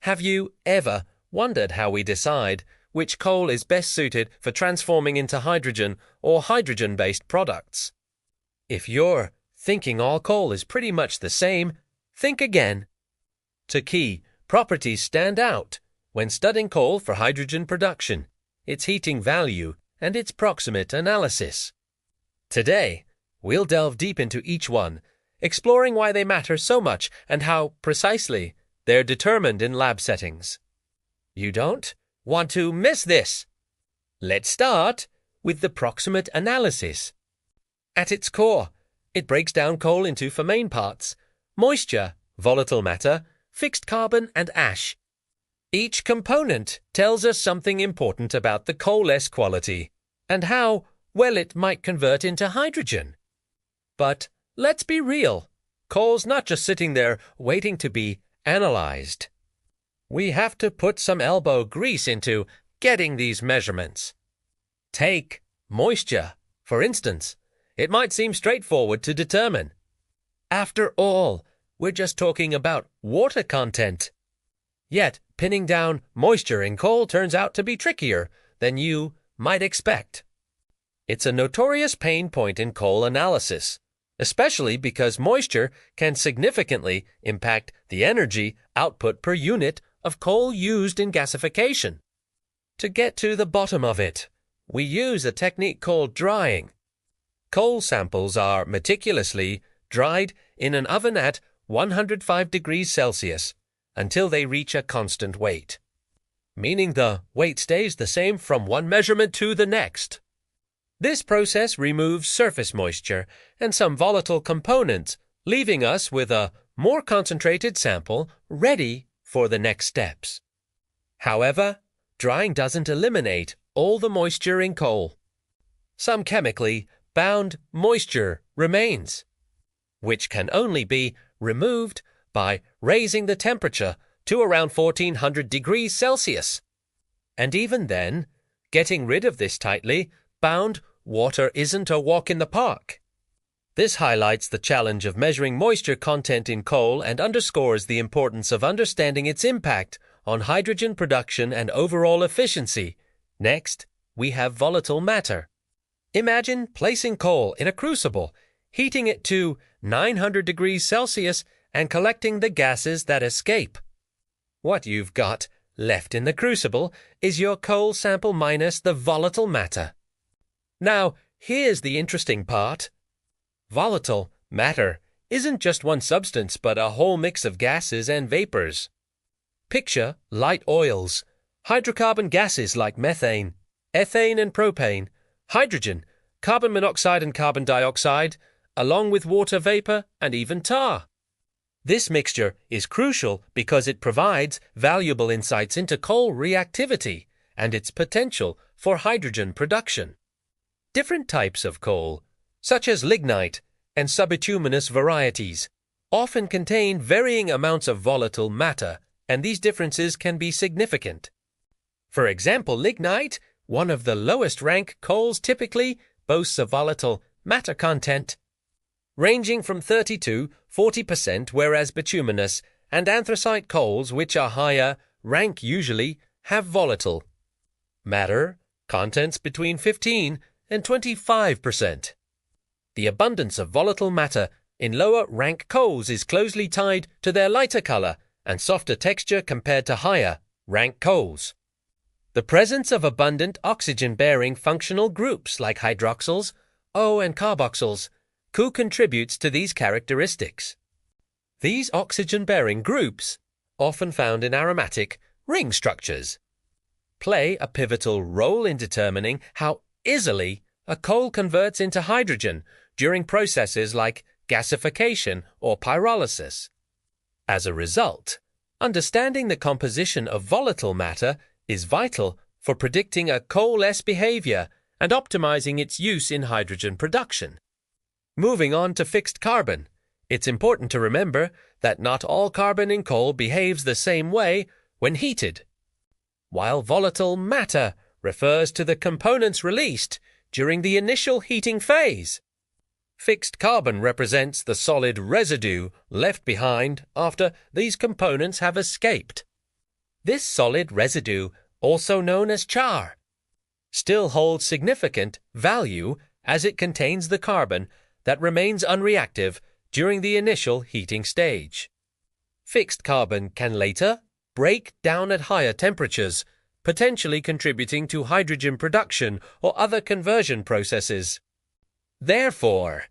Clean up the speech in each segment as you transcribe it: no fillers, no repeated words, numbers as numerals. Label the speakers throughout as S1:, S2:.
S1: Have you ever wondered how we decide which coal is best suited for transforming into hydrogen or hydrogen-based products? If you're thinking all coal is pretty much the same, think again. Two key properties stand out when studying coal for hydrogen production: its heating value and its proximate analysis. Today, we'll delve deep into each one, exploring why they matter so much and how, precisely, they're determined in lab settings. You don't want to miss this! Let's start with the proximate analysis. At its core, it breaks down coal into four main parts: moisture, volatile matter, fixed carbon, and ash. Each component tells us something important about the coal's quality and how well it might convert into hydrogen. But let's be real. Coal's not just sitting there waiting to be analyzed. We have to put some elbow grease into getting these measurements. Take moisture, for instance. It might seem straightforward to determine. After all, we're just talking about water content. Yet, pinning down moisture in coal turns out to be trickier than you might expect. It's a notorious pain point in coal analysis, especially because moisture can significantly impact the energy output per unit of coal used in gasification. To get to the bottom of it, we use a technique called drying. Coal samples are meticulously dried in an oven at 105 degrees Celsius until they reach a constant weight, meaning the weight stays the same from one measurement to the next. This process removes surface moisture and some volatile components, leaving us with a more concentrated sample ready for the next steps. However, drying doesn't eliminate all the moisture in coal. Some chemically bound moisture remains, which can only be removed by raising the temperature to around 1400 degrees Celsius. And even then, getting rid of this tightly bound water isn't a walk in the park. This highlights the challenge of measuring moisture content in coal and underscores the importance of understanding its impact on hydrogen production and overall efficiency. Next, we have volatile matter. Imagine placing coal in a crucible, heating it to 900 degrees Celsius, and collecting the gases that escape. What you've got left in the crucible is your coal sample minus the volatile matter. Now, here's the interesting part. Volatile matter isn't just one substance but a whole mix of gases and vapors. Picture light oils, hydrocarbon gases like methane, ethane and propane, hydrogen, carbon monoxide and carbon dioxide, along with water vapor and even tar. This mixture is crucial because it provides valuable insights into coal reactivity and its potential for hydrogen production. Different types of coal, such as lignite and subbituminous varieties, often contain varying amounts of volatile matter, and these differences can be significant. For example, lignite, one of the lowest rank coals, typically boasts a volatile matter content ranging from 30 to 40%, whereas bituminous and anthracite coals, which are higher rank, usually have volatile matter contents between 15 and 25%. The abundance of volatile matter in lower rank coals is closely tied to their lighter color and softer texture compared to higher rank coals. The presence of abundant oxygen-bearing functional groups like hydroxyls, O and carboxyls contributes to these characteristics. These oxygen-bearing groups, often found in aromatic ring structures, play a pivotal role in determining how easily a coal converts into hydrogen during processes like gasification or pyrolysis. As a result, understanding the composition of volatile matter is vital for predicting a coal's behavior and optimizing its use in hydrogen production. Moving on to fixed carbon, it's important to remember that not all carbon in coal behaves the same way when heated. While volatile matter refers to the components released during the initial heating phase, fixed carbon represents the solid residue left behind after these components have escaped. This solid residue, also known as char, still holds significant value as it contains the carbon that remains unreactive during the initial heating stage. Fixed carbon can later break down at higher temperatures, potentially contributing to hydrogen production or other conversion processes. Therefore,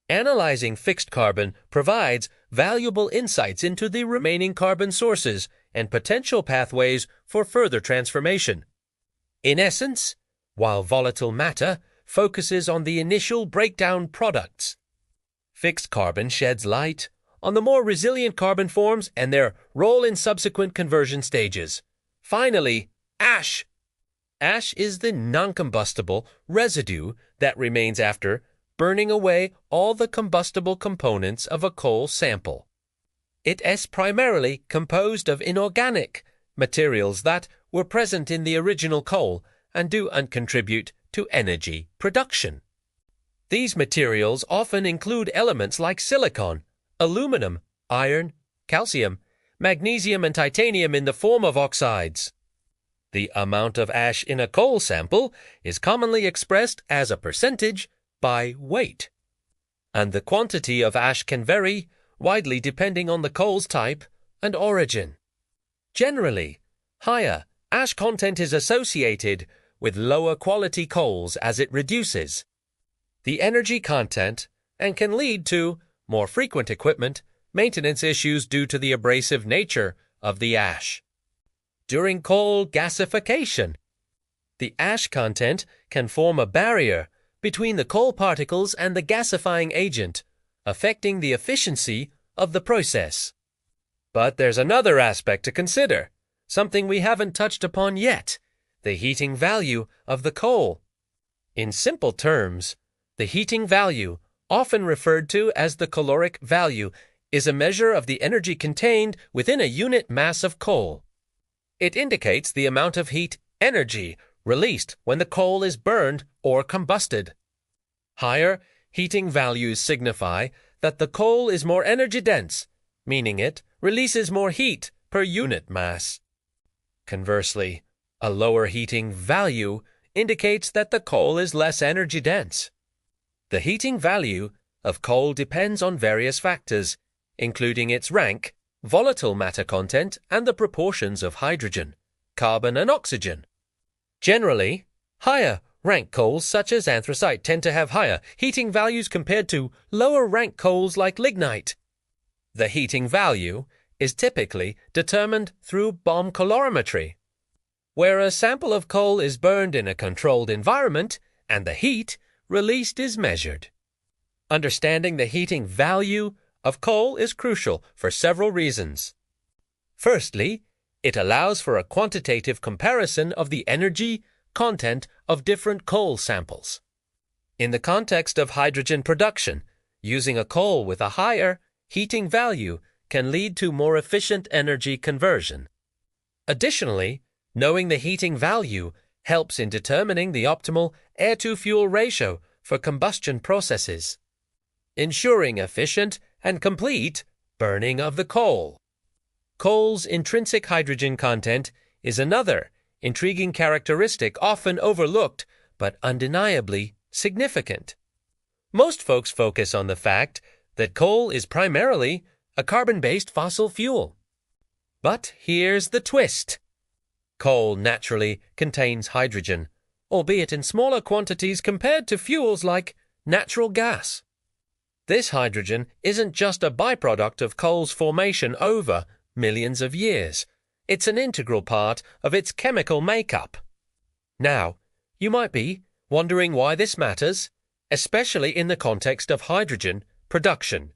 S1: analyzing fixed carbon provides valuable insights into the remaining carbon sources and potential pathways for further transformation. In essence, while volatile matter focuses on the initial breakdown products, fixed carbon sheds light on the more resilient carbon forms and their role in subsequent conversion stages. Finally, ash. Ash is the non-combustible residue that remains after burning away all the combustible components of a coal sample. It is primarily composed of inorganic materials that were present in the original coal and do not contribute to energy production. These materials often include elements like silicon, aluminum, iron, calcium, magnesium, and titanium in the form of oxides. The amount of ash in a coal sample is commonly expressed as a percentage by weight, and the quantity of ash can vary widely depending on the coal's type and origin. Generally, higher ash content is associated with lower quality coals as it reduces the energy content and can lead to more frequent equipment maintenance issues due to the abrasive nature of the ash. During coal gasification, the ash content can form a barrier between the coal particles and the gasifying agent, affecting the efficiency of the process. But there's another aspect to consider, something we haven't touched upon yet: the heating value of the coal. In simple terms, the heating value, often referred to as the caloric value, is a measure of the energy contained within a unit mass of coal. It indicates the amount of heat energy released when the coal is burned or combusted. Higher heating values signify that the coal is more energy dense, meaning it releases more heat per unit mass. Conversely, a lower heating value indicates that the coal is less energy dense. The heating value of coal depends on various factors, including its rank, volatile matter content, and the proportions of hydrogen, carbon, and oxygen. Generally, higher rank coals such as anthracite tend to have higher heating values compared to lower rank coals like lignite. The heating value is typically determined through bomb calorimetry, where a sample of coal is burned in a controlled environment and the heat released is measured. Understanding the heating value of coal is crucial for several reasons. Firstly, it allows for a quantitative comparison of the energy content of different coal samples. In the context of hydrogen production, using a coal with a higher heating value can lead to more efficient energy conversion. Additionally, knowing the heating value helps in determining the optimal air-to-fuel ratio for combustion processes, ensuring efficient and complete burning of the coal. Coal's intrinsic hydrogen content is another intriguing characteristic often overlooked but undeniably significant. Most folks focus on the fact that coal is primarily a carbon-based fossil fuel. But here's the twist. Coal naturally contains hydrogen, albeit in smaller quantities compared to fuels like natural gas. This hydrogen isn't just a byproduct of coal's formation over millions of years. It's an integral part of its chemical makeup. Now, you might be wondering why this matters, especially in the context of hydrogen production.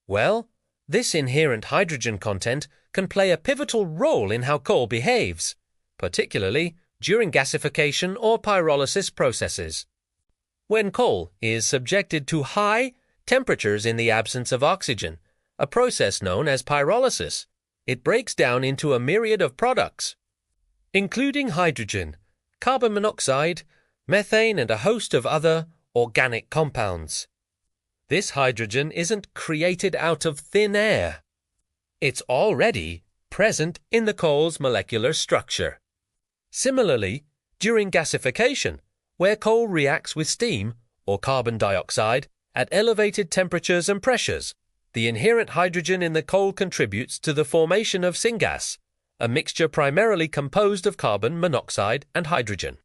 S1: Well, this inherent hydrogen content can play a pivotal role in how coal behaves, particularly during gasification or pyrolysis processes. When coal is subjected to high temperatures in the absence of oxygen, a process known as pyrolysis, it breaks down into a myriad of products, including hydrogen, carbon monoxide, methane, and a host of other organic compounds. This hydrogen isn't created out of thin air. It's already present in the coal's molecular structure. Similarly, during gasification, where coal reacts with steam or carbon dioxide at elevated temperatures and pressures, the inherent hydrogen in the coal contributes to the formation of syngas, a mixture primarily composed of carbon monoxide and hydrogen.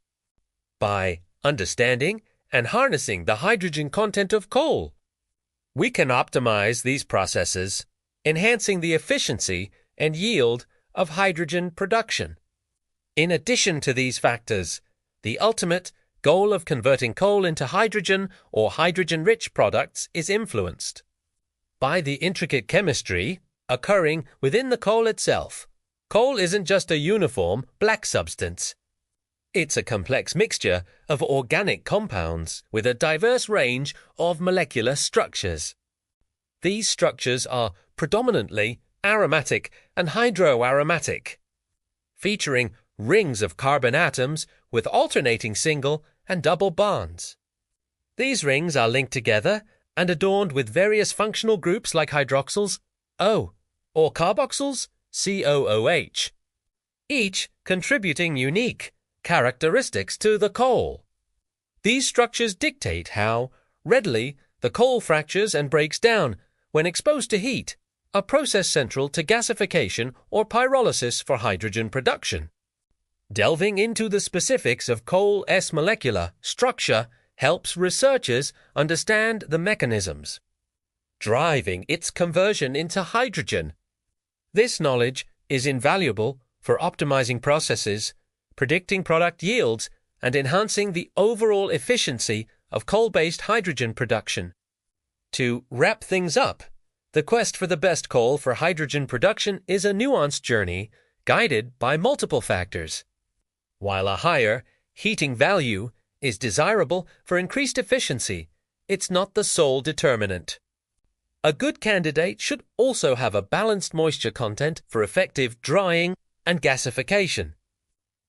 S1: By understanding and harnessing the hydrogen content of coal, we can optimize these processes, enhancing the efficiency and yield of hydrogen production. In addition to these factors, the ultimate goal of converting coal into hydrogen or hydrogen-rich products is influenced by the intricate chemistry occurring within the coal itself. Coal isn't just a uniform black substance. It's a complex mixture of organic compounds with a diverse range of molecular structures. These structures are predominantly aromatic and hydroaromatic, featuring rings of carbon atoms with alternating single and double bonds. These rings are linked together and adorned with various functional groups like hydroxyls, O, or carboxyls, COOH, each contributing unique characteristics to the coal. These structures dictate how readily the coal fractures and breaks down when exposed to heat, a process central to gasification or pyrolysis for hydrogen production. Delving into the specifics of coal's molecular structure helps researchers understand the mechanisms driving its conversion into hydrogen. This knowledge is invaluable for optimizing processes, predicting product yields, and enhancing the overall efficiency of coal-based hydrogen production. To wrap things up, the quest for the best coal for hydrogen production is a nuanced journey guided by multiple factors. While a higher heating value is desirable for increased efficiency, it's not the sole determinant. A good candidate should also have a balanced moisture content for effective drying and gasification.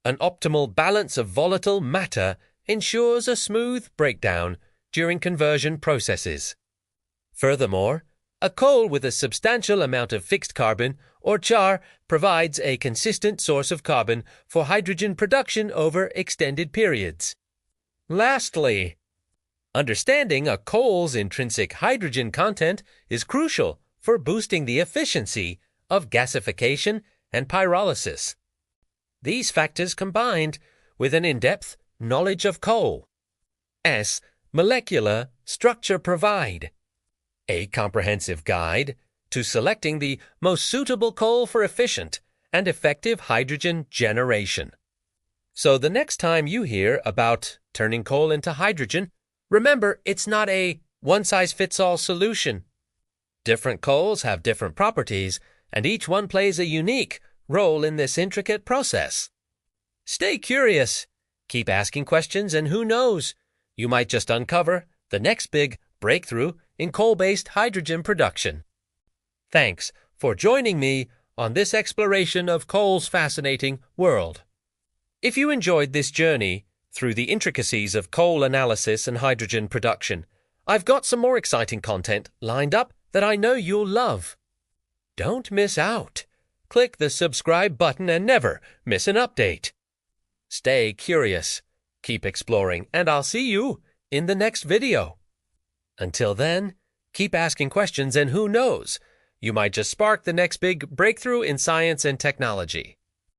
S1: An optimal balance of volatile matter ensures a smooth breakdown during conversion processes. Furthermore, a coal with a substantial amount of fixed carbon or char provides a consistent source of carbon for hydrogen production over extended periods. Lastly, understanding a coal's intrinsic hydrogen content is crucial for boosting the efficiency of gasification and pyrolysis. These factors combined with an in-depth knowledge of coal's molecular structure provide a comprehensive guide to selecting the most suitable coal for efficient and effective hydrogen generation. So the next time you hear about turning coal into hydrogen, remember it's not a one-size-fits-all solution. Different coals have different properties, and each one plays a unique role in this intricate process. Stay curious, keep asking questions, and who knows, you might just uncover the next big breakthrough in coal-based hydrogen production. Thanks for joining me on this exploration of coal's fascinating world. If you enjoyed this journey through the intricacies of coal analysis and hydrogen production, I've got some more exciting content lined up that I know you'll love. Don't miss out. Click the subscribe button and never miss an update. Stay curious, keep exploring, and I'll see you in the next video. Until then, keep asking questions, and who knows, you might just spark the next big breakthrough in science and technology.